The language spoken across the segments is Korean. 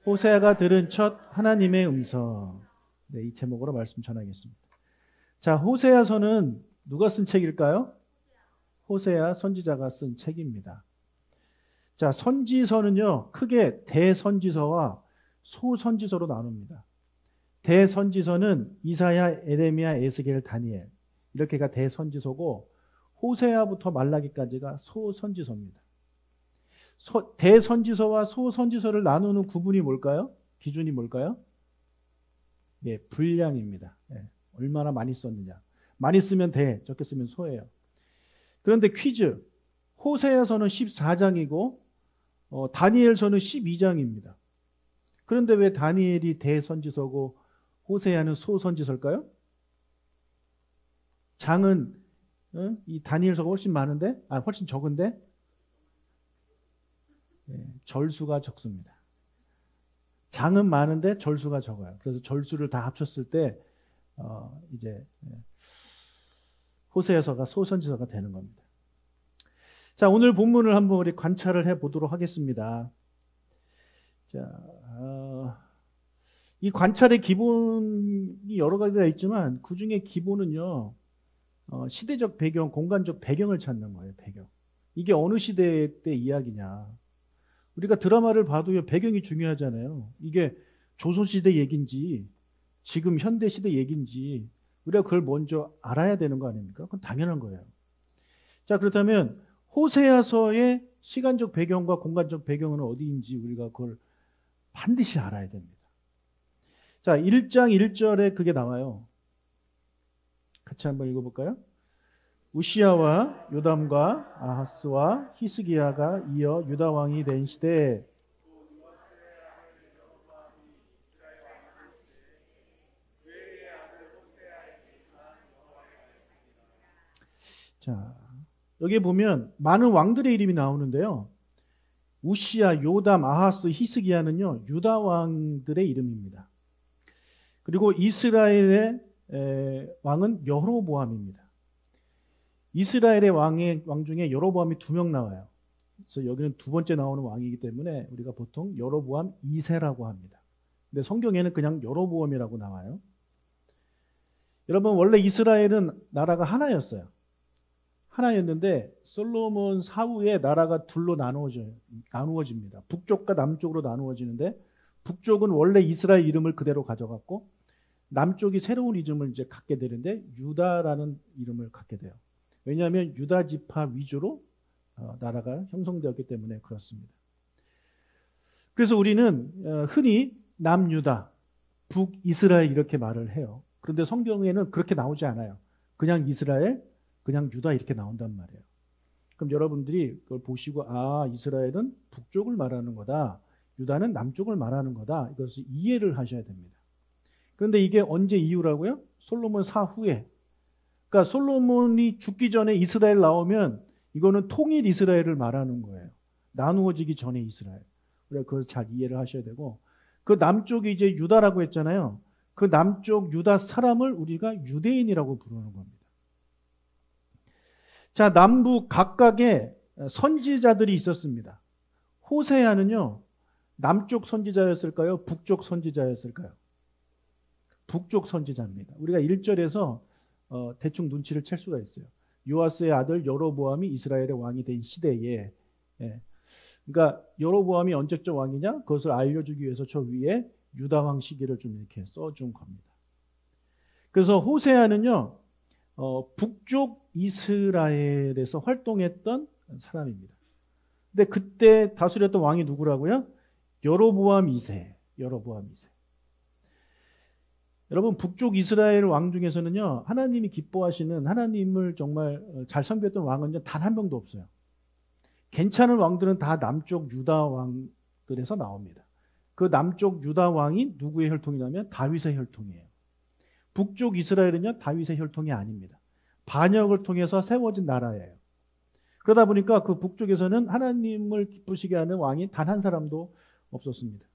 호세아가 들은 첫 하나님의 음성. 네, 이 제목으로 말씀 전하겠습니다. 자, 호세아서는 누가 쓴 책일까요? 호세아 선지자가 쓴 책입니다. 자, 선지서는요, 크게 대선지서와 소선지서로 나눕니다. 대선지서는 이사야, 에레미야, 에스겔, 다니엘 이렇게가 대선지서고, 호세아부터 말라기까지가 소선지서입니다. 대선지서와 소선지서를 나누는 구분이 뭘까요? 기준이 뭘까요? 예, 분량입니다. 예, 얼마나 많이 썼느냐. 많이 쓰면 대, 적게 쓰면 소예요. 그런데 퀴즈. 호세아서는 14장이고 다니엘서는 12장입니다. 그런데 왜 다니엘이 대선지서고 호세아는 소선지서일까요? 장은 이 다니엘서가 훨씬 많은데, 훨씬 적은데, 절수가 적습니다. 장은 많은데 절수가 적어요. 그래서 절수를 다 합쳤을 때 이제 호세아서가 소선지서가 되는 겁니다. 자, 오늘 본문을 한번 우리 관찰을 해보도록 하겠습니다. 자, 이 관찰의 기본이 여러 가지가 있지만 그 중에 기본은요, 시대적 배경, 공간적 배경을 찾는 거예요. 배경. 이게 어느 시대 때 이야기냐. 우리가 드라마를 봐도요, 배경이 중요하잖아요. 이게 조선시대 얘기인지 지금 현대시대 얘기인지 우리가 그걸 먼저 알아야 되는 거 아닙니까? 그건 당연한 거예요. 자, 그렇다면 호세아서의 시간적 배경과 공간적 배경은 어디인지 우리가 그걸 반드시 알아야 됩니다. 자, 1장 1절에 그게 나와요. 같이 한번 읽어볼까요? 우시야와 요담과 아하스와 히스기야가 이어 유다 왕이 된 시대에 자, 여기 보면 많은 왕들의 이름이 나오는데요. 우시야, 요담, 아하스, 히스기야는요, 유다 왕들의 이름입니다. 그리고 이스라엘의 왕은 여로보암입니다. 이스라엘의 왕 중에 여로보암이 2명 나와요. 그래서 여기는 두 번째 나오는 왕이기 때문에 우리가 보통 여로보암 2세라고 합니다. 근데 성경에는 그냥 여로보암이라고 나와요. 여러분, 원래 이스라엘은 나라가 하나였어요. 하나였는데 솔로몬 사후에 나라가 둘로 나누어집니다. 북쪽과 남쪽으로 나누어지는데, 북쪽은 원래 이스라엘 이름을 그대로 가져갔고 남쪽이 새로운 이름을 이제 갖게 되는데 유다라는 이름을 갖게 돼요. 왜냐하면 유다 지파 위주로 나라가 형성되었기 때문에 그렇습니다. 그래서 우리는 흔히 남유다, 북이스라엘 이렇게 말을 해요. 그런데 성경에는 그렇게 나오지 않아요. 그냥 이스라엘, 그냥 유다 이렇게 나온단 말이에요. 그럼 여러분들이 그걸 보시고, 이스라엘은 북쪽을 말하는 거다, 유다는 남쪽을 말하는 거다, 이것을 이해를 하셔야 됩니다. 그런데 이게 언제 이후라고요? 솔로몬 사후에. 그러니까 솔로몬이 죽기 전에 이스라엘 나오면 이거는 통일 이스라엘을 말하는 거예요. 나누어지기 전에 이스라엘. 그래서 그걸 잘 이해를 하셔야 되고, 그 남쪽이 이제 유다라고 했잖아요. 그 남쪽 유다 사람을 우리가 유대인이라고 부르는 겁니다. 자, 남북 각각의 선지자들이 있었습니다. 호세아는요, 남쪽 선지자였을까요? 북쪽 선지자였을까요? 북쪽 선지자입니다. 우리가 1절에서 대충 눈치를 챌 수가 있어요. 요아스의 아들 여로보암이 이스라엘의 왕이 된 시대에, 그러니까 여로보암이 언제적 왕이냐? 그것을 알려주기 위해서 저 위에 유다 왕 시기를 좀 이렇게 써준 겁니다. 그래서 호세아는요, 북쪽 이스라엘에서 활동했던 사람입니다. 근데 그때 다스렸던 왕이 누구라고요? 여로보암 2세. 여로보암 2세. 여러분, 북쪽 이스라엘 왕 중에서는요, 하나님이 기뻐하시는, 하나님을 정말 잘 섬겼던 왕은 단 한 명도 없어요. 괜찮은 왕들은 다 남쪽 유다 왕들에서 나옵니다. 그 남쪽 유다 왕이 누구의 혈통이냐면 다윗의 혈통이에요. 북쪽 이스라엘은요, 다윗의 혈통이 아닙니다. 반역을 통해서 세워진 나라예요. 그러다 보니까 그 북쪽에서는 하나님을 기쁘시게 하는 왕이 단 한 사람도 없었습니다.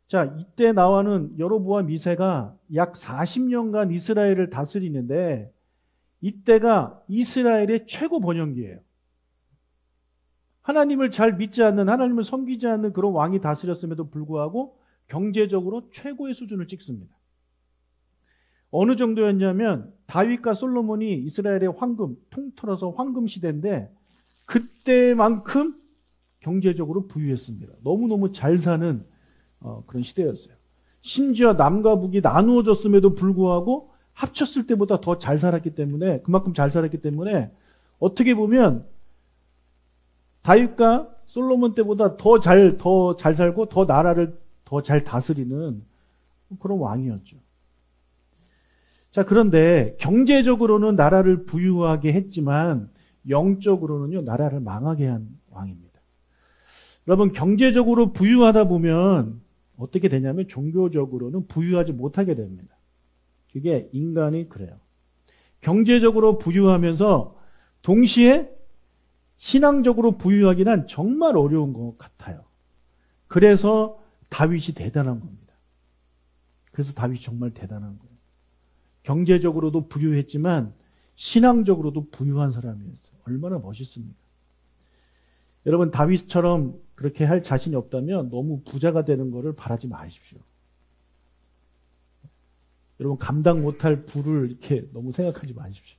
자, 이때 나와는 여로보암 2세가 약 40년간 이스라엘을 다스리는데, 이때가 이스라엘의 최고 번영기예요. 하나님을 잘 믿지 않는, 하나님을 섬기지 않는 그런 왕이 다스렸음에도 불구하고 경제적으로 최고의 수준을 찍습니다. 어느 정도였냐면 다윗과 솔로몬이 이스라엘의 황금, 통틀어서 황금 시대인데 그때만큼 경제적으로 부유했습니다. 너무너무 잘 사는 그런 시대였어요. 심지어 남과 북이 나누어졌음에도 불구하고 합쳤을 때보다 더 잘 살았기 때문에, 그만큼 잘 살았기 때문에 어떻게 보면 다윗과 솔로몬 때보다 더 잘 살고 더 나라를 더 잘 다스리는 그런 왕이었죠. 자, 그런데 경제적으로는 나라를 부유하게 했지만 영적으로는요, 나라를 망하게 한 왕입니다. 여러분, 경제적으로 부유하다 보면 어떻게 되냐면 종교적으로는 부유하지 못하게 됩니다. 그게 인간이 그래요. 경제적으로 부유하면서 동시에 신앙적으로 부유하기는 정말 어려운 것 같아요. 그래서 다윗이 대단한 겁니다. 그래서 다윗이 정말 대단한 거예요. 경제적으로도 부유했지만 신앙적으로도 부유한 사람이었어요. 얼마나 멋있습니까? 여러분, 다윗처럼 그렇게 할 자신이 없다면 너무 부자가 되는 것을 바라지 마십시오. 여러분, 감당 못할 부를 이렇게 너무 생각하지 마십시오.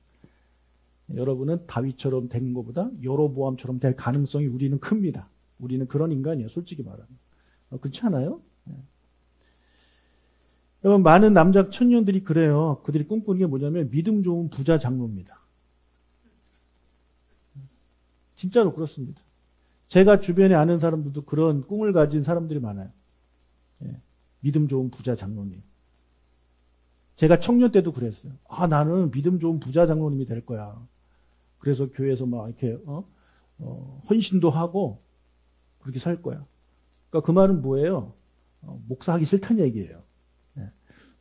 여러분은 다윗처럼 된 것보다 여로보암처럼 될 가능성이 우리는 큽니다. 우리는 그런 인간이에요. 솔직히 말하면. 그렇지 않아요? 여러분, 많은 남자 청년들이 그래요. 그들이 꿈꾸는 게 뭐냐면 믿음 좋은 부자 장로입니다. 진짜로 그렇습니다. 제가 주변에 아는 사람들도 그런 꿈을 가진 사람들이 많아요. 믿음 좋은 부자 장로님. 제가 청년 때도 그랬어요. 나는 믿음 좋은 부자 장로님이 될 거야. 그래서 교회에서 막 이렇게 헌신도 하고 그렇게 살 거야. 그러니까 그 말은 뭐예요? 목사하기 싫다는 얘기예요.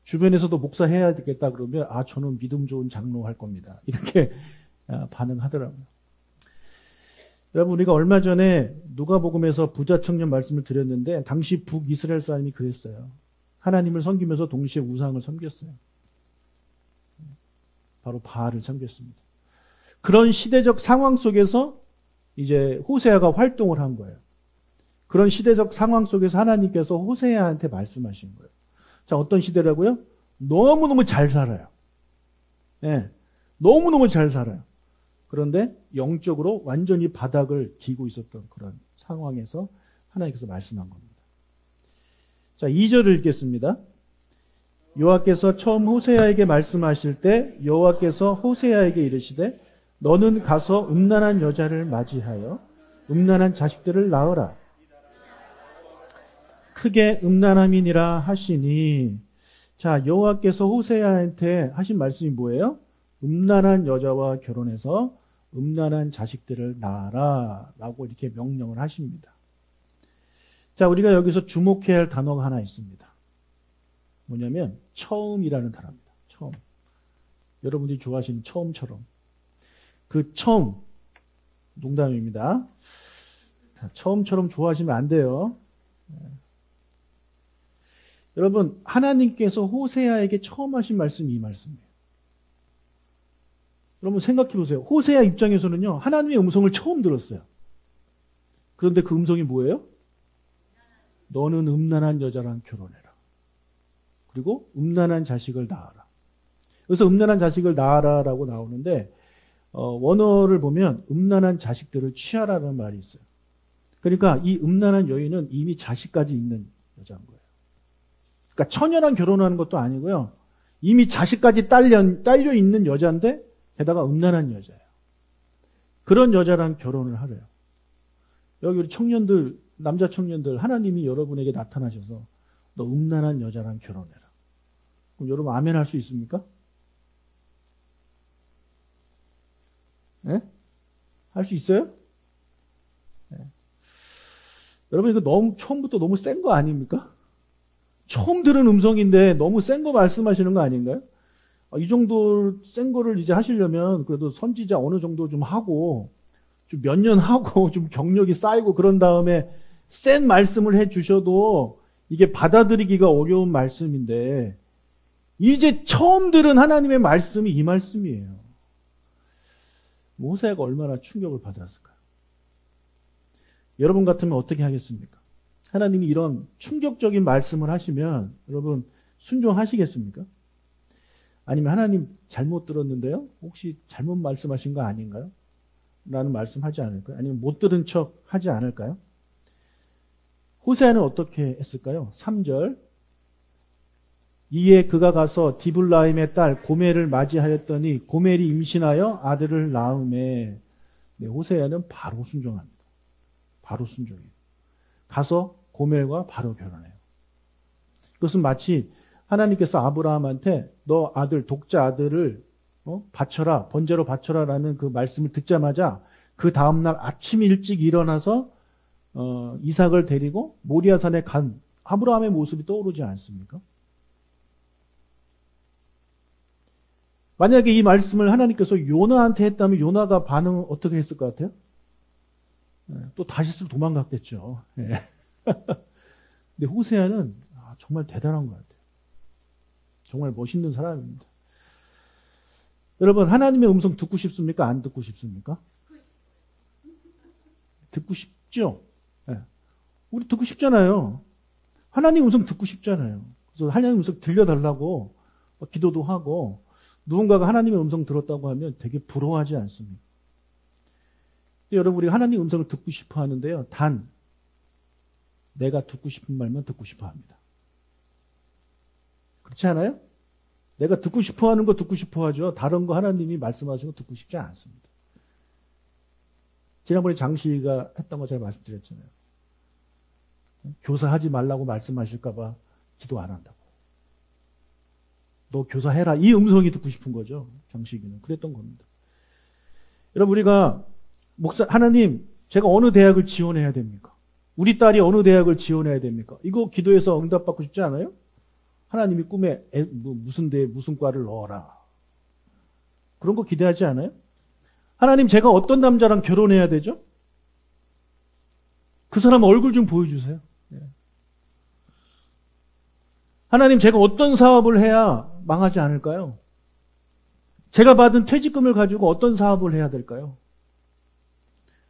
주변에서도 목사해야 되겠다 그러면 저는 믿음 좋은 장로 할 겁니다. 이렇게 반응하더라고요. 여러분, 우리가 얼마 전에 누가복음에서 부자 청년 말씀을 드렸는데 당시 북이스라엘 사람이 그랬어요. 하나님을 섬기면서 동시에 우상을 섬겼어요. 바로 바알을 섬겼습니다. 그런 시대적 상황 속에서 이제 호세아가 활동을 한 거예요. 그런 시대적 상황 속에서 하나님께서 호세아한테 말씀하신 거예요. 자, 어떤 시대라고요? 너무너무 잘 살아요. 너무너무 잘 살아요. 그런데 영적으로 완전히 바닥을 기고 있었던 그런 상황에서 하나님께서 말씀한 겁니다. 자, 2절을 읽겠습니다. 여호와께서 처음 호세아에게 말씀하실 때 여호와께서 호세아에게 이르시되 너는 가서 음란한 여자를 맞이하여 음란한 자식들을 낳으라. 크게 음란함이니라 하시니, 자, 여호와께서 호세아한테 하신 말씀이 뭐예요? 음란한 여자와 결혼해서 음란한 자식들을 낳아라 라고 이렇게 명령을 하십니다. 자, 우리가 여기서 주목해야 할 단어가 하나 있습니다. 뭐냐면 처음이라는 단어입니다. 처음. 여러분들이 좋아하시는 처음처럼. 그 처음, 농담입니다. 처음처럼 좋아하시면 안 돼요. 여러분, 하나님께서 호세아에게 처음 하신 말씀이 이 말씀이에요. 여러분 생각해 보세요. 호세아 입장에서는요, 하나님의 음성을 처음 들었어요. 그런데 그 음성이 뭐예요? 너는 음란한 여자랑 결혼해라. 그리고 음란한 자식을 낳아라. 그래서 음란한 자식을 낳아라라고 나오는데 원어를 보면 음란한 자식들을 취하라는 말이 있어요. 그러니까 이 음란한 여인은 이미 자식까지 있는 여자인 거예요. 그러니까 처녀랑 결혼하는 것도 아니고요. 이미 자식까지 딸려 있는 여자인데 게다가 음란한 여자예요. 그런 여자랑 결혼을 하래요. 여기 우리 청년들, 남자 청년들, 하나님이 여러분에게 나타나셔서 너 음란한 여자랑 결혼해라. 그럼 여러분 아멘 할 수 있습니까? 네? 할 수 있어요? 네. 여러분 이거 너무 처음부터 너무 센 거 아닙니까? 처음 들은 음성인데 너무 센 거 말씀하시는 거 아닌가요? 이 정도 센 거를 이제 하시려면 그래도 선지자 어느 정도 좀 하고 좀 몇 년 하고 좀 경력이 쌓이고 그런 다음에 센 말씀을 해 주셔도 이게 받아들이기가 어려운 말씀인데 이제 처음 들은 하나님의 말씀이 이 말씀이에요. 호세아가 얼마나 충격을 받았을까요? 여러분 같으면 어떻게 하겠습니까? 하나님이 이런 충격적인 말씀을 하시면 여러분 순종하시겠습니까? 아니면 하나님 잘못 들었는데요? 혹시 잘못 말씀하신 거 아닌가요? 라는 말씀하지 않을까요? 아니면 못 들은 척 하지 않을까요? 호세아는 어떻게 했을까요? 3절. 이에 그가 가서 디블라임의 딸 고멜을 맞이하였더니 고멜이 임신하여 아들을 낳음에. 네, 호세아는 바로 순종합니다. 바로 순종해요. 가서 고멜과 바로 결혼해요. 그것은 마치 하나님께서 아브라함한테 너 아들, 독자 아들을 바쳐라, 번제로 바쳐라라는 그 말씀을 듣자마자 그 다음날 아침 일찍 일어나서 이삭을 데리고 모리아산에 간 아브라함의 모습이 떠오르지 않습니까? 만약에 이 말씀을 하나님께서 요나한테 했다면 요나가 반응 어떻게 했을 것 같아요? 또 다시스 도망갔겠죠. 근데 호세아는 정말 대단한 것 같아요. 정말 멋있는 사람입니다. 여러분, 하나님의 음성 듣고 싶습니까? 안 듣고 싶습니까? 듣고 싶죠? 우리 듣고 싶잖아요. 하나님 음성 듣고 싶잖아요. 그래서 하나님 음성 들려달라고 기도도 하고, 누군가가 하나님의 음성 들었다고 하면 되게 부러워하지 않습니까? 여러분, 우리가 하나님 음성을 듣고 싶어 하는데요. 단, 내가 듣고 싶은 말만 듣고 싶어 합니다. 그렇지 않아요? 내가 듣고 싶어 하는 거 듣고 싶어 하죠. 다른 거 하나님이 말씀하시는 거 듣고 싶지 않습니다. 지난번에 장씨가 했던 거 제가 말씀드렸잖아요. 교사하지 말라고 말씀하실까봐 기도 안 한다고. 너 교사해라. 이 음성이 듣고 싶은 거죠. 장씨기는. 그랬던 겁니다. 여러분, 우리가 하나님, 제가 어느 대학을 지원해야 됩니까? 우리 딸이 어느 대학을 지원해야 됩니까? 이거 기도해서 응답받고 싶지 않아요? 하나님이 꿈에 무슨 대 무슨 과를 넣어라. 그런 거 기대하지 않아요? 하나님, 제가 어떤 남자랑 결혼해야 되죠? 그 사람 얼굴 좀 보여주세요. 하나님, 제가 어떤 사업을 해야 망하지 않을까요? 제가 받은 퇴직금을 가지고 어떤 사업을 해야 될까요?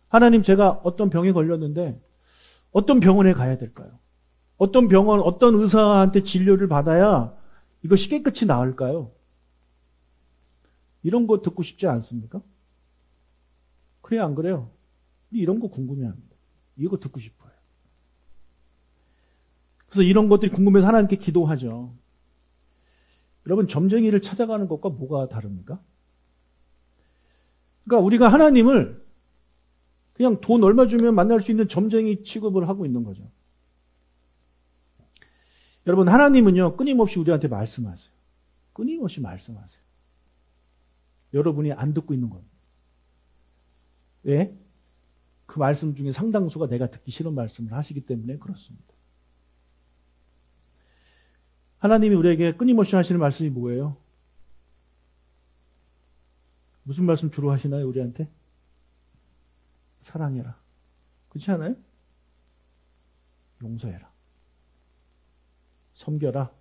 하나님, 제가 어떤 병에 걸렸는데 어떤 병원에 가야 될까요? 어떤 병원, 어떤 의사한테 진료를 받아야 이것이 깨끗이 나을까요? 이런 거 듣고 싶지 않습니까? 그래요, 안 그래요? 이런 거 궁금해합니다. 이거 듣고 싶어요. 그래서 이런 것들이 궁금해서 하나님께 기도하죠. 여러분, 점쟁이를 찾아가는 것과 뭐가 다릅니까? 그러니까 우리가 하나님을 그냥 돈 얼마 주면 만날 수 있는 점쟁이 취급을 하고 있는 거죠. 여러분, 하나님은요, 끊임없이 우리한테 말씀하세요. 끊임없이 말씀하세요. 여러분이 안 듣고 있는 겁니다. 왜? 그 말씀 중에 상당수가 내가 듣기 싫은 말씀을 하시기 때문에 그렇습니다. 하나님이 우리에게 끊임없이 하시는 말씀이 뭐예요? 무슨 말씀 주로 하시나요, 우리한테? 사랑해라. 그렇지 않아요? 용서해라. 섬겨라.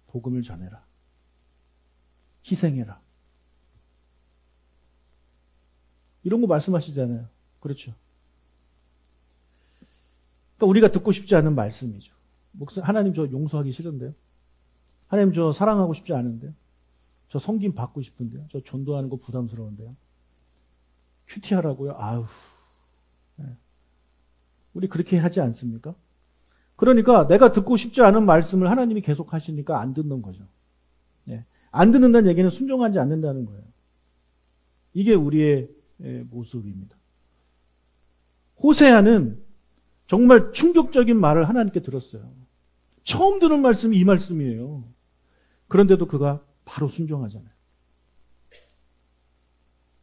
복음을 전해라. 희생해라. 이런 거 말씀하시잖아요. 그렇죠. 그러니까 우리가 듣고 싶지 않은 말씀이죠. 하나님, 저 용서하기 싫은데요. 하나님, 저 사랑하고 싶지 않은데요. 저 섬김 받고 싶은데요. 저 전도하는 거 부담스러운데요. 큐티하라고요? 아우. 네. 우리 그렇게 하지 않습니까? 그러니까 내가 듣고 싶지 않은 말씀을 하나님이 계속 하시니까 안 듣는 거죠. 네. 안 듣는다는 얘기는 순종하지 않는다는 거예요. 이게 우리의 모습입니다. 호세아는 정말 충격적인 말을 하나님께 들었어요. 처음 듣는 말씀이 이 말씀이에요. 그런데도 그가 바로 순종하잖아요.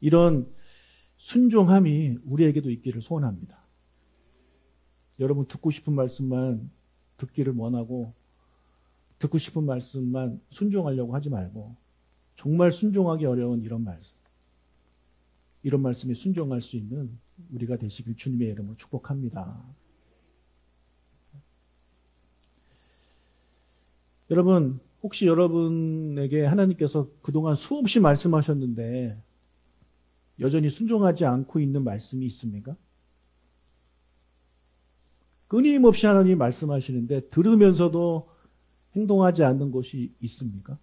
이런 순종함이 우리에게도 있기를 소원합니다. 여러분, 듣고 싶은 말씀만 듣기를 원하고 듣고 싶은 말씀만 순종하려고 하지 말고 정말 순종하기 어려운 이런 말씀에 순종할 수 있는 우리가 되시길 주님의 이름으로 축복합니다. 여러분, 혹시 여러분에게 하나님께서 그동안 수없이 말씀하셨는데 여전히 순종하지 않고 있는 말씀이 있습니까? 끊임없이 하나님이 말씀하시는데 들으면서도 행동하지 않는 것이 있습니까?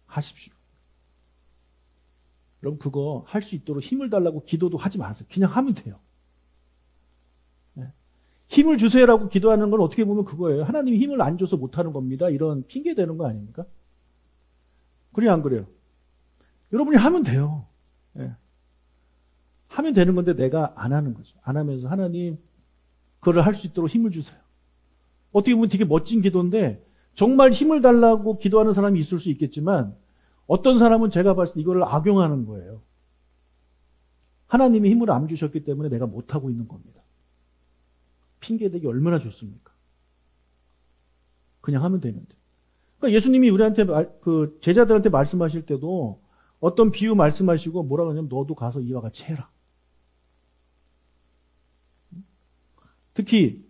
하십시오. 그럼 그거 할 수 있도록 힘을 달라고 기도도 하지 마세요. 그냥 하면 돼요. 힘을 주세요라고 기도하는 건 어떻게 보면 그거예요. 하나님이 힘을 안 줘서 못하는 겁니다. 이런 핑계 대는 거 아닙니까? 그래요, 안 그래요? 여러분이 하면 돼요. 하면 되는 건데 내가 안 하는 거죠. 안 하면서 하나님 그걸 할 수 있도록 힘을 주세요. 어떻게 보면 되게 멋진 기도인데 정말 힘을 달라고 기도하는 사람이 있을 수 있겠지만 어떤 사람은 제가 봤을 때 이거를 악용하는 거예요. 하나님이 힘을 안 주셨기 때문에 내가 못하고 있는 겁니다. 핑계대기 얼마나 좋습니까? 그냥 하면 되는데. 그러니까 예수님이 우리한테 그 제자들한테 말씀하실 때도 어떤 비유 말씀하시고 뭐라고 하냐면 너도 가서 이와 같이 해라. 특히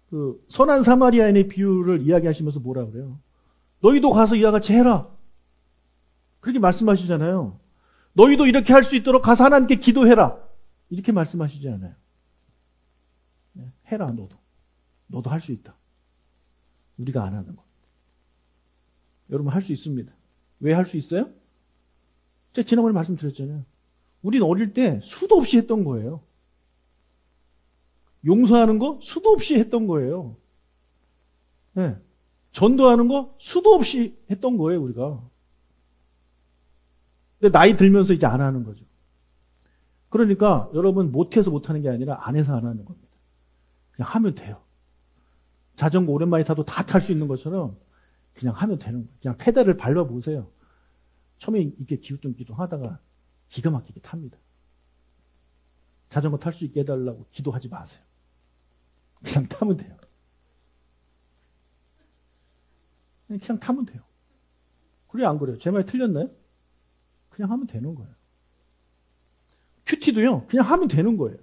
그 선한 사마리아인의 비유를 이야기하시면서 뭐라 그래요? 너희도 가서 이와 같이 해라. 그렇게 말씀하시잖아요. 너희도 이렇게 할 수 있도록 가서 하나님께 기도해라. 이렇게 말씀하시지 않아요. 해라 너도. 너도 할 수 있다. 우리가 안 하는 거. 여러분 할 수 있습니다. 왜 할 수 있어요? 제가 지난번에 말씀드렸잖아요. 우린 어릴 때 수도 없이 했던 거예요. 용서하는 거 수도 없이 했던 거예요. 네. 전도하는 거 수도 없이 했던 거예요, 우리가. 근데 나이 들면서 이제 안 하는 거죠. 그러니까 여러분 못해서 못하는 게 아니라 안 해서 안 하는 겁니다. 그냥 하면 돼요. 자전거 오랜만에 타도 다 탈 수 있는 것처럼 그냥 하면 되는 거예요. 그냥 페달을 밟아보세요. 처음에 이렇게 기우뚱기우뚱 하다가 기가 막히게 탑니다. 자전거 탈 수 있게 해달라고 기도하지 마세요. 그냥 타면 돼요. 그냥 타면 돼요. 그래요, 안 그래요? 제 말 틀렸나요? 그냥 하면 되는 거예요. 큐티도요, 그냥 하면 되는 거예요.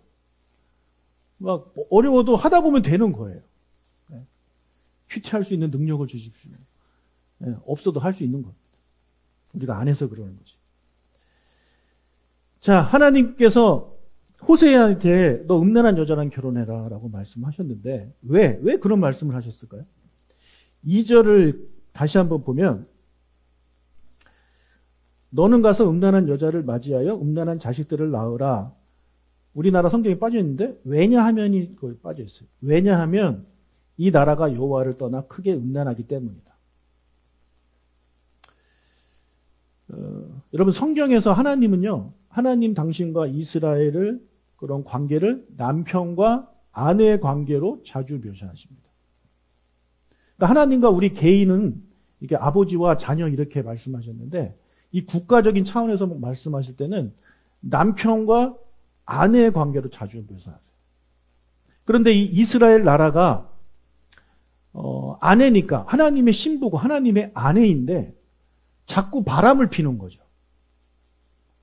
막 어려워도 하다 보면 되는 거예요. 큐티 할 수 있는 능력을 주십시오. 없어도 할 수 있는 겁니다. 우리가 안 해서 그러는 거지. 자, 하나님께서 호세아한테 너 음란한 여자랑 결혼해라 라고 말씀하셨는데 왜 그런 말씀을 하셨을까요? 2절을 다시 한번 보면 너는 가서 음란한 여자를 맞이하여 음란한 자식들을 낳으라. 우리나라 성경에 빠져 있는데 왜냐하면이 거기 빠져 있어요. 왜냐하면 이 나라가 여호와를 떠나 크게 음란하기 때문이다. 여러분 성경에서 하나님은요, 하나님 당신과 이스라엘을 그런 관계를 남편과 아내의 관계로 자주 묘사하십니다. 그러니까 하나님과 우리 개인은 이게 아버지와 자녀 이렇게 말씀하셨는데 이 국가적인 차원에서 말씀하실 때는 남편과 아내의 관계로 자주 묘사하세요. 그런데 이 이스라엘 나라가 아내니까 하나님의 신부고 하나님의 아내인데 자꾸 바람을 피는 거죠.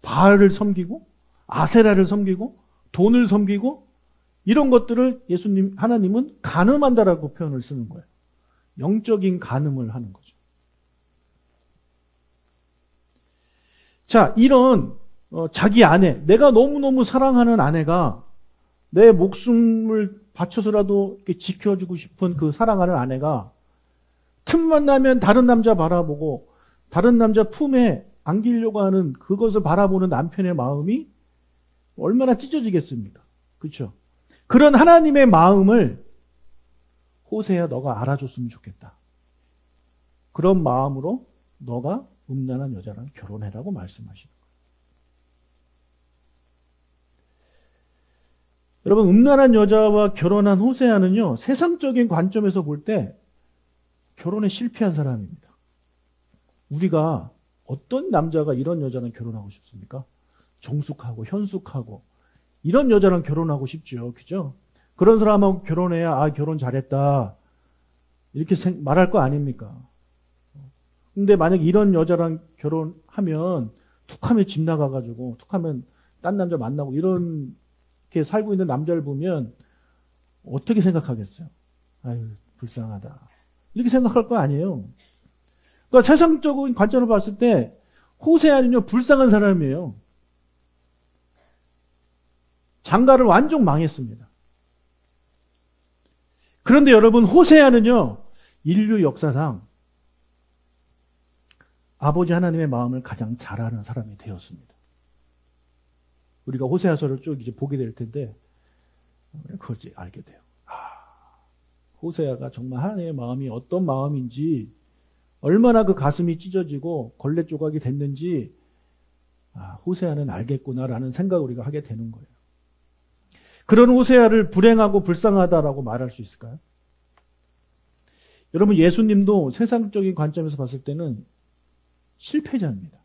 바알을 섬기고 아세라를 섬기고 돈을 섬기고 이런 것들을 하나님은 간음한다라고 표현을 쓰는 거예요. 영적인 간음을 하는 거죠. 자, 이런 자기 아내, 내가 너무너무 사랑하는 아내가 내 목숨을 바쳐서라도 이렇게 지켜주고 싶은 그 사랑하는 아내가 틈만 나면 다른 남자 바라보고 다른 남자 품에 안기려고 하는 그것을 바라보는 남편의 마음이 얼마나 찢어지겠습니까? 그렇죠? 그런 하나님의 마음을 호세야 너가 알아줬으면 좋겠다. 그런 마음으로 너가 음란한 여자랑 결혼해라고 말씀하시는 거예요. 여러분 음란한 여자와 결혼한 호세아는요, 세상적인 관점에서 볼 때 결혼에 실패한 사람입니다. 우리가 어떤 남자가 이런 여자랑 결혼하고 싶습니까? 정숙하고 현숙하고 이런 여자랑 결혼하고 싶죠. 그죠? 그런 사람하고 결혼해야 결혼 잘했다 이렇게 말할 거 아닙니까? 근데 만약 이런 여자랑 결혼하면 툭하면 집 나가가지고 툭하면 딴 남자 만나고 이렇게 살고 있는 남자를 보면 어떻게 생각하겠어요? 아유 불쌍하다 이렇게 생각할 거 아니에요. 그러니까 세상적인 관점으로 봤을 때 호세아는요 불쌍한 사람이에요. 장가를 완전 망했습니다. 그런데 여러분, 호세아는요, 인류 역사상 아버지 하나님의 마음을 가장 잘 아는 사람이 되었습니다. 우리가 호세아서를 쭉 이제 보게 될 텐데, 그걸 이제 알게 돼요. 호세아가 정말 하나님의 마음이 어떤 마음인지, 얼마나 그 가슴이 찢어지고 걸레 조각이 됐는지, 호세아는 알겠구나라는 생각을 우리가 하게 되는 거예요. 그런 호세아를 불행하고 불쌍하다라고 말할 수 있을까요? 여러분, 예수님도 세상적인 관점에서 봤을 때는 실패자입니다.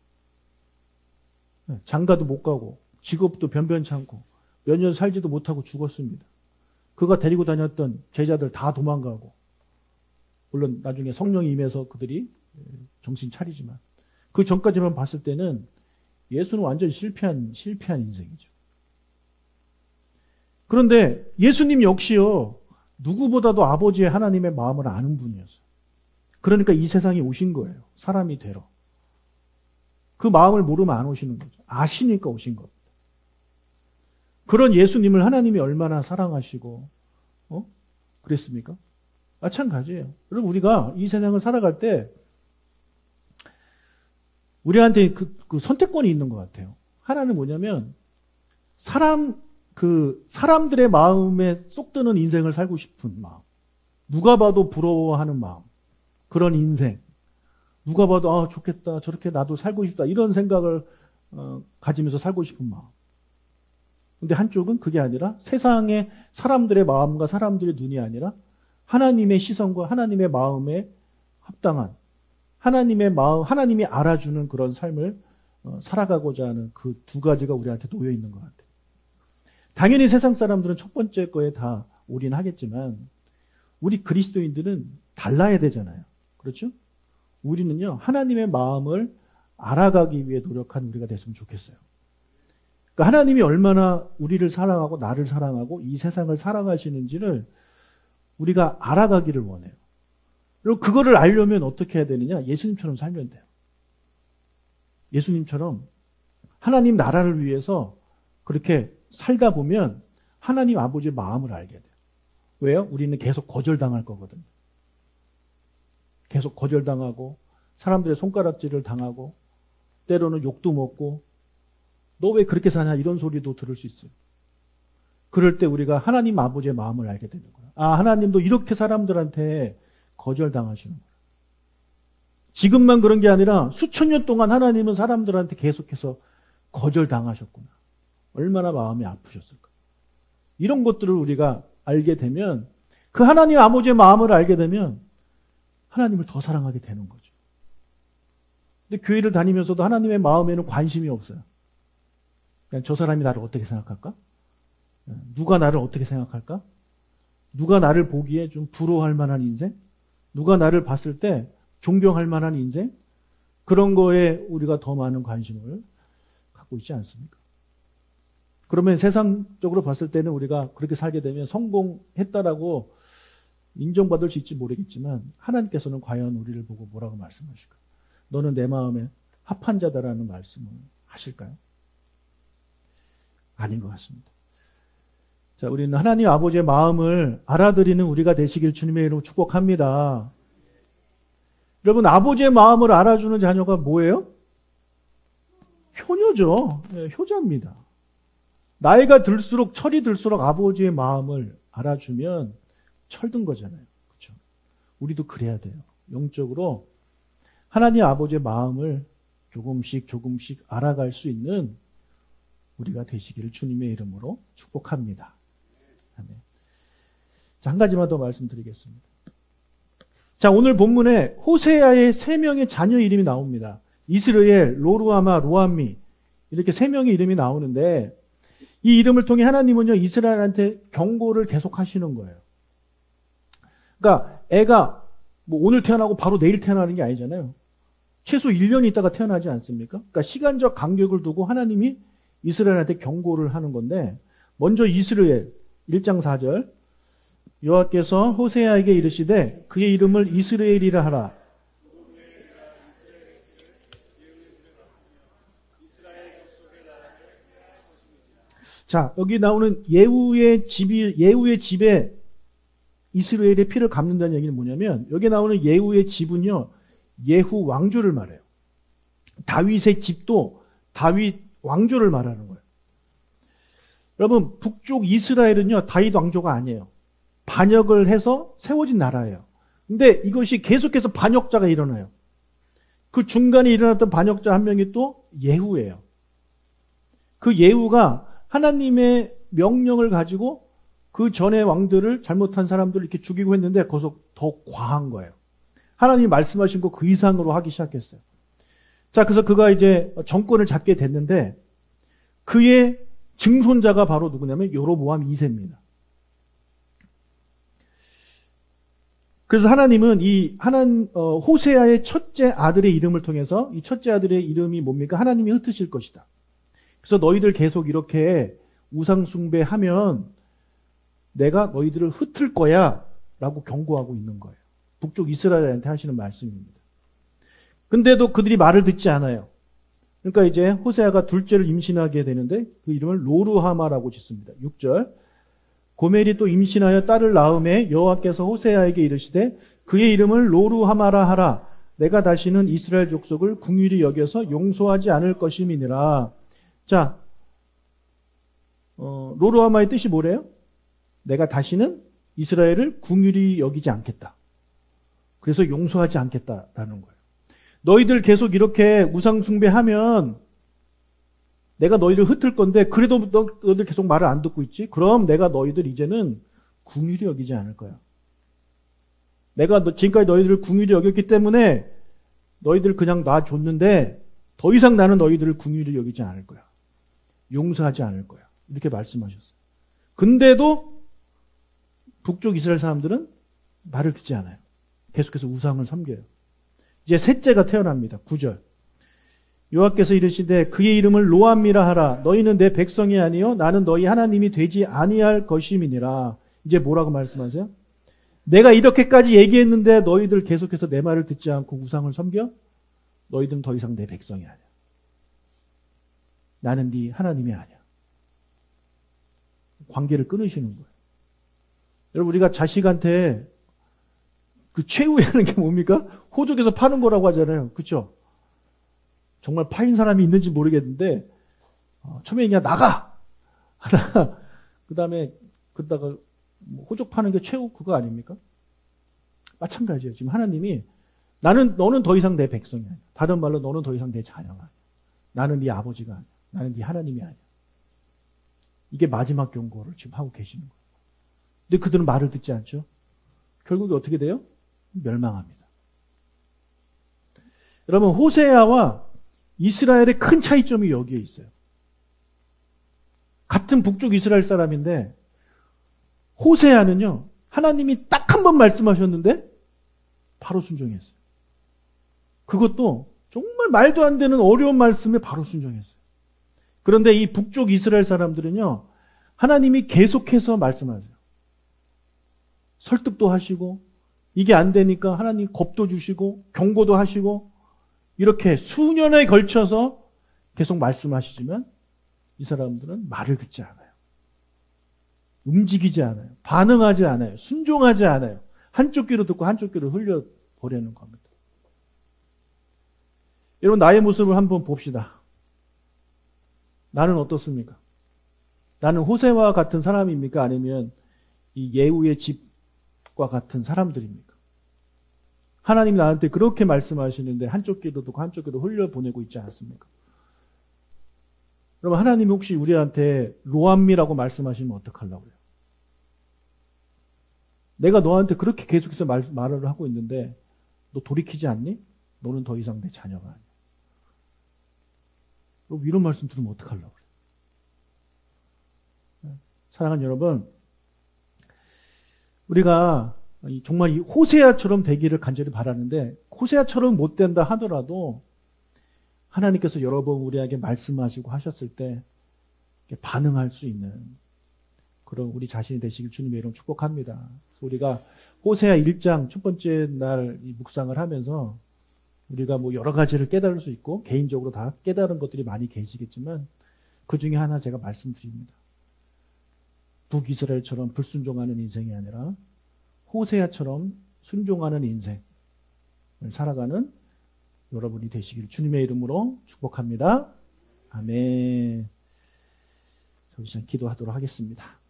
장가도 못 가고 직업도 변변치 않고 몇 년 살지도 못하고 죽었습니다. 그가 데리고 다녔던 제자들 다 도망가고, 물론 나중에 성령이 임해서 그들이 정신 차리지만 그 전까지만 봤을 때는 예수는 완전히 실패한 인생이죠. 그런데 예수님 역시요, 누구보다도 아버지의 하나님의 마음을 아는 분이었어요. 그러니까 이 세상에 오신 거예요. 사람이 되러. 그 마음을 모르면 안 오시는 거죠. 아시니까 오신 겁니다. 그런 예수님을 하나님이 얼마나 사랑하시고 그랬습니까? 마찬가지예요. 여러분, 우리가 이 세상을 살아갈 때 우리한테 그 선택권이 있는 것 같아요. 하나는 뭐냐면 사람들의 마음에 쏙 드는 인생을 살고 싶은 마음, 누가 봐도 부러워하는 마음, 그런 인생, 누가 봐도 좋겠다, 저렇게 나도 살고 싶다, 이런 생각을 가지면서 살고 싶은 마음. 근데 한쪽은 그게 아니라 세상의 사람들의 마음과 사람들의 눈이 아니라 하나님의 시선과 하나님의 마음에 합당한, 하나님의 마음, 하나님이 알아주는 그런 삶을 살아가고자 하는 그 두 가지가 우리한테 놓여 있는 것 같아요. 당연히 세상 사람들은 첫 번째 거에 다 올인하겠지만 우리 그리스도인들은 달라야 되잖아요. 그렇죠? 우리는요, 하나님의 마음을 알아가기 위해 노력한 우리가 됐으면 좋겠어요. 그러니까 하나님이 얼마나 우리를 사랑하고 나를 사랑하고 이 세상을 사랑하시는지를 우리가 알아가기를 원해요. 그리고 그거를 알려면 어떻게 해야 되느냐? 예수님처럼 살면 돼요. 예수님처럼 하나님 나라를 위해서 그렇게 살다 보면 하나님 아버지의 마음을 알게 돼요. 왜요? 우리는 계속 거절당할 거거든요. 계속 거절당하고 사람들의 손가락질을 당하고 때로는 욕도 먹고 너 왜 그렇게 사냐 이런 소리도 들을 수 있어요. 그럴 때 우리가 하나님 아버지의 마음을 알게 되는 거예요. 하나님도 이렇게 사람들한테 거절당하시는 거예요. 지금만 그런 게 아니라 수천 년 동안 하나님은 사람들한테 계속해서 거절당하셨구나. 얼마나 마음이 아프셨을까. 이런 것들을 우리가 알게 되면, 그 하나님 아버지의 마음을 알게 되면 하나님을 더 사랑하게 되는 거죠. 근데 교회를 다니면서도 하나님의 마음에는 관심이 없어요. 그냥 저 사람이 나를 어떻게 생각할까? 누가 나를 어떻게 생각할까? 누가 나를 보기에 좀 부러워할 만한 인생? 누가 나를 봤을 때 존경할 만한 인생? 그런 거에 우리가 더 많은 관심을 갖고 있지 않습니까? 그러면 세상적으로 봤을 때는 우리가 그렇게 살게 되면 성공했다라고 인정받을 수 있지 모르겠지만 하나님께서는 과연 우리를 보고 뭐라고 말씀하실까? 너는 내 마음에 합한 자다라는 말씀을 하실까요? 아닌 것 같습니다. 자, 우리는 하나님 아버지의 마음을 알아들이는 우리가 되시길 주님의 이름으로 축복합니다. 여러분, 아버지의 마음을 알아주는 자녀가 뭐예요? 효녀죠. 네, 효자입니다. 나이가 들수록, 철이 들수록 아버지의 마음을 알아주면 철든 거잖아요. 그렇죠? 우리도 그래야 돼요. 영적으로 하나님 아버지의 마음을 조금씩 알아갈 수 있는 우리가 되시기를 주님의 이름으로 축복합니다. 아멘. 자, 한 가지만 더 말씀드리겠습니다. 자, 오늘 본문에 호세아의 3명의 자녀 이름이 나옵니다. 이스라엘, 로루아마, 로암미, 이렇게 3명의 이름이 나오는데, 이 이름을 통해 하나님은요, 이스라엘한테 경고를 계속 하시는 거예요. 그러니까 애가 뭐 오늘 태어나고 바로 내일 태어나는 게 아니잖아요. 최소 1년 있다가 태어나지 않습니까? 그러니까 시간적 간격을 두고 하나님이 이스라엘한테 경고를 하는 건데, 먼저 이스라엘 1장 4절, 여호와께서 호세아에게 이르시되 그의 이름을 이스라엘이라 하라. 자, 여기 나오는 예후의 집에 이스라엘의 피를 갚는다는 얘기는 뭐냐면 여기 나오는 예후의 집은요. 예후 왕조를 말해요. 다윗의 집도 다윗 왕조를 말하는 거예요. 여러분 북쪽 이스라엘은요. 다윗 왕조가 아니에요. 반역을 해서 세워진 나라예요. 근데 이것이 계속해서 반역자가 일어나요. 그 중간에 일어났던 반역자 한 명이 또 예후예요. 그 예후가 하나님의 명령을 가지고 그 전의 왕들을 잘못한 사람들을 이렇게 죽이고 했는데 거기서 더 과한 거예요. 하나님이 말씀하신 거 그 이상으로 하기 시작했어요. 자, 그래서 그가 이제 정권을 잡게 됐는데 그의 증손자가 바로 누구냐면 여로보암 2세입니다. 그래서 하나님은 호세아의 첫째 아들의 이름을 통해서 이 첫째 아들의 이름이 뭡니까? 하나님이 흩으실 것이다. 그래서 너희들 계속 이렇게 우상 숭배하면 내가 너희들을 흩을 거야 라고 경고하고 있는 거예요. 북쪽 이스라엘한테 하시는 말씀입니다. 근데도 그들이 말을 듣지 않아요. 그러니까 이제 호세아가 둘째를 임신하게 되는데 그 이름을 로루하마라고 짓습니다. 6절. 고멜이 또 임신하여 딸을 낳음에 여호와께서 호세아에게 이르시되 그의 이름을 로루하마라 하라. 내가 다시는 이스라엘 족속을 긍휼히 여겨서 용서하지 않을 것임이니라. 자, 로루하마의 뜻이 뭐래요? 내가 다시는 이스라엘을 긍휼히 여기지 않겠다. 그래서 용서하지 않겠다라는 거예요. 너희들 계속 이렇게 우상 숭배하면 내가 너희를 흩을 건데 그래도 너희들 계속 말을 안 듣고 있지? 그럼 내가 너희들 이제는 긍휼히 여기지 않을 거야. 내가 지금까지 너희들을 긍휼히 여겼기 때문에 너희들 그냥 놔줬는데 더 이상 나는 너희들을 긍휼히 여기지 않을 거야. 용서하지 않을 거야. 이렇게 말씀하셨어요. 근데도 북쪽 이스라엘 사람들은 말을 듣지 않아요. 계속해서 우상을 섬겨요. 이제 셋째가 태어납니다. 9절. 여호와께서 이르시되 그의 이름을 로암미라 하라. 너희는 내 백성이 아니요 나는 너희 하나님이 되지 아니할 것임이니라. 이제 뭐라고 말씀하세요? 내가 이렇게까지 얘기했는데 너희들 계속해서 내 말을 듣지 않고 우상을 섬겨? 너희들은 더 이상 내 백성이 아니야. 나는 네 하나님이 아니야. 관계를 끊으시는 거예요. 여러분 우리가 자식한테 그 최후에 하는 게 뭡니까? 호적에서 파는 거라고 하잖아요. 그렇죠? 정말 파인 사람이 있는지 모르겠는데 처음에 그냥 나가! 하다가 그 다음에 그러다가 호적 파는 게 최후 그거 아닙니까? 마찬가지예요. 지금 하나님이 너는 더 이상 내 백성이 아니야. 다른 말로 너는 더 이상 내 자녀가 아니야. 나는 네 아버지가 아니야. 나는 네 하나님이 아니야. 이게 마지막 경고를 지금 하고 계시는 거예요. 근데 그들은 말을 듣지 않죠. 결국에 어떻게 돼요? 멸망합니다. 여러분 호세아와 이스라엘의 큰 차이점이 여기에 있어요. 같은 북쪽 이스라엘 사람인데 호세아는요. 하나님이 딱 한 번 말씀하셨는데 바로 순종했어요. 그것도 정말 말도 안 되는 어려운 말씀에 바로 순종했어요. 그런데 이 북쪽 이스라엘 사람들은요. 하나님이 계속해서 말씀하세요. 설득도 하시고 이게 안 되니까 하나님 겁도 주시고 경고도 하시고 이렇게 수년에 걸쳐서 계속 말씀하시지만 이 사람들은 말을 듣지 않아요. 움직이지 않아요. 반응하지 않아요. 순종하지 않아요. 한쪽 귀로 듣고 한쪽 귀로 흘려보내는 겁니다. 여러분 나의 모습을 한번 봅시다. 나는 어떻습니까? 나는 호세와 같은 사람입니까? 아니면 이 예후의 집과 같은 사람들입니까? 하나님이 나한테 그렇게 말씀하시는데 한쪽 귀로 듣고 한쪽 귀로 흘려보내고 있지 않습니까? 여러분 하나님이 혹시 우리한테 로암미라고 말씀하시면 어떡하려고 그래요? 내가 너한테 그렇게 계속해서 말을 하고 있는데 너 돌이키지 않니? 너는 더 이상 내 자녀가 아니야. 여러분 이런 말씀 들으면 어떡하려고 그래요? 사랑하는 여러분, 우리가 정말 이 호세아처럼 되기를 간절히 바라는데 호세아처럼 못 된다 하더라도 하나님께서 여러 번 우리에게 말씀하시고 하셨을 때 반응할 수 있는 그런 우리 자신이 되시길 주님의 이름 축복합니다. 그래서 우리가 호세아 1장 첫 번째 날 이 묵상을 하면서 우리가 뭐 여러 가지를 깨달을 수 있고 개인적으로 다 깨달은 것들이 많이 계시겠지만 그 중에 하나 제가 말씀드립니다. 북이스라엘처럼 불순종하는 인생이 아니라 호세아처럼 순종하는 인생을 살아가는 여러분이 되시길 주님의 이름으로 축복합니다. 아멘. 기도하도록 하겠습니다.